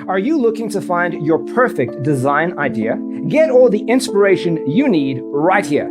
Are you looking to find your perfect design idea? Get all the inspiration you need right here.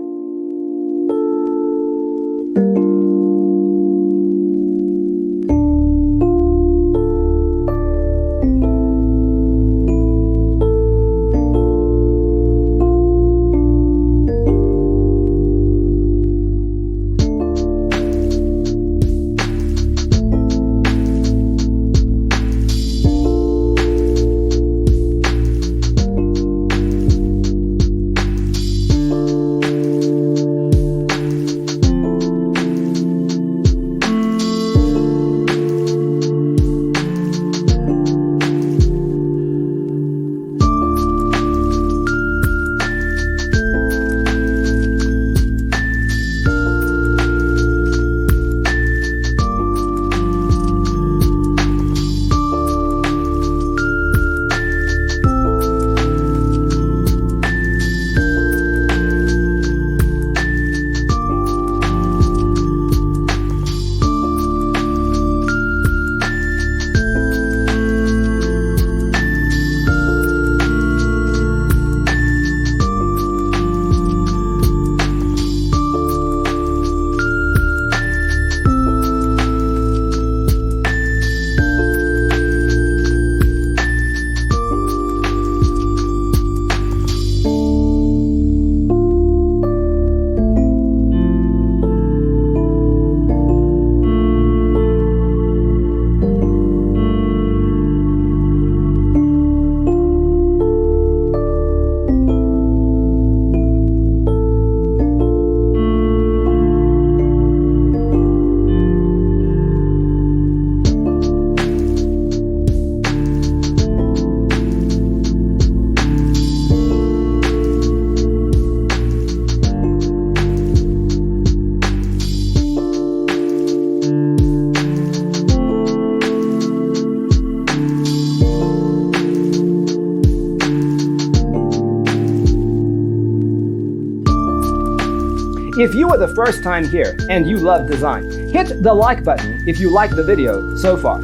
If you are the first time here and you love design, hit the like button if you like the video so far.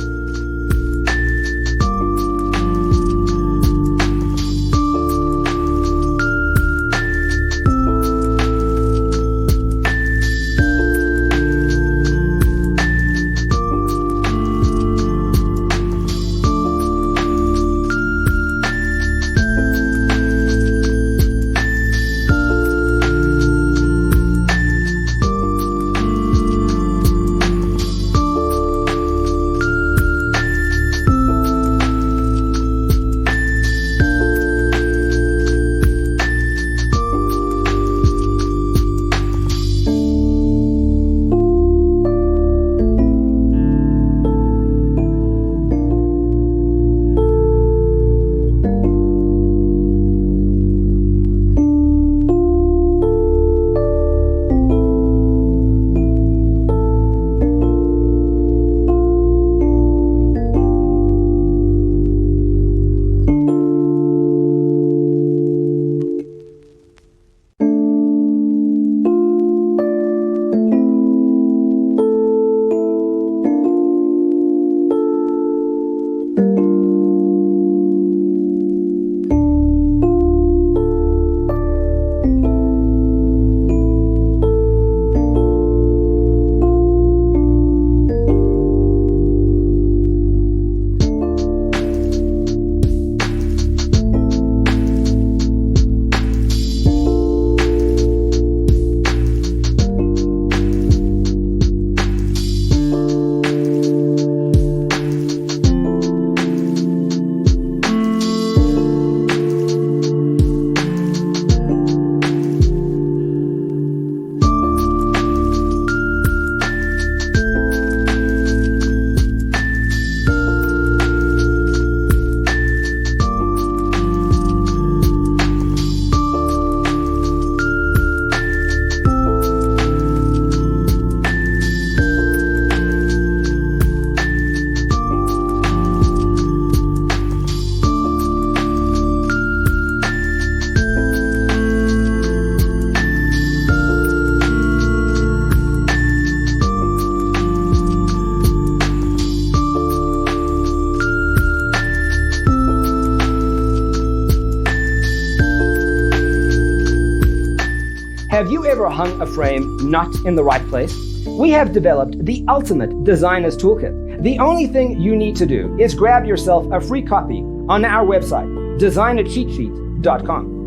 Have you ever hung a frame not in the right place? We have developed the ultimate designer's toolkit. The only thing you need to do is grab yourself a free copy on our website, designercheatsheet.com.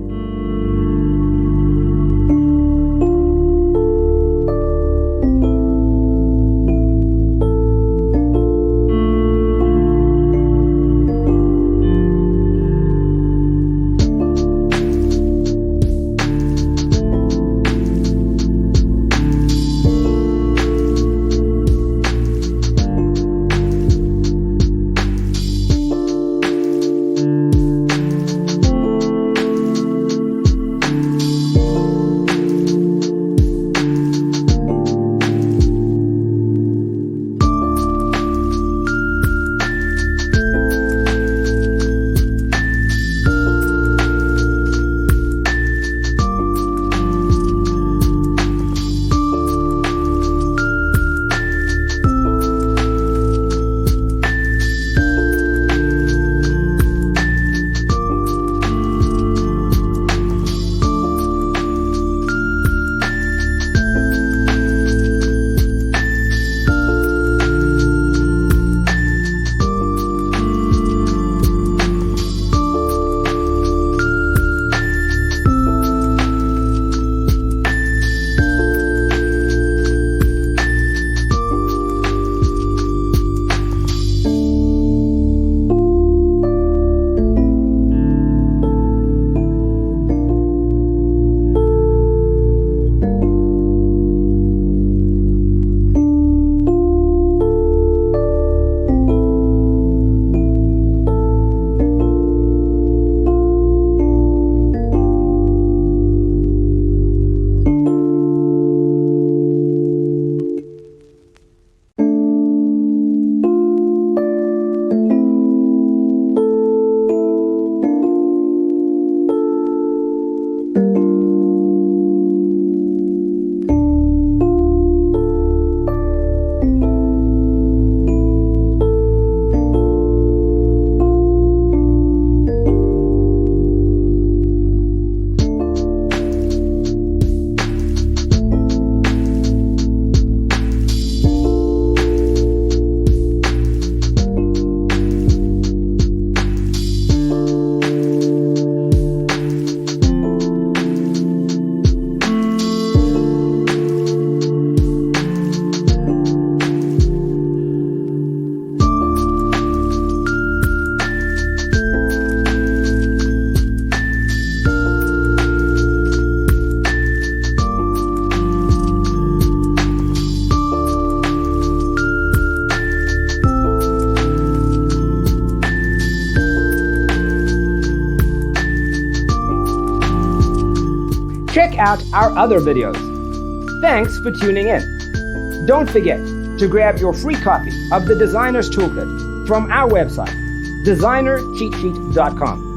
Check out our other videos. Thanks for tuning in. Don't forget to grab your free copy of the Designer's Toolkit from our website, designercheatsheet.com.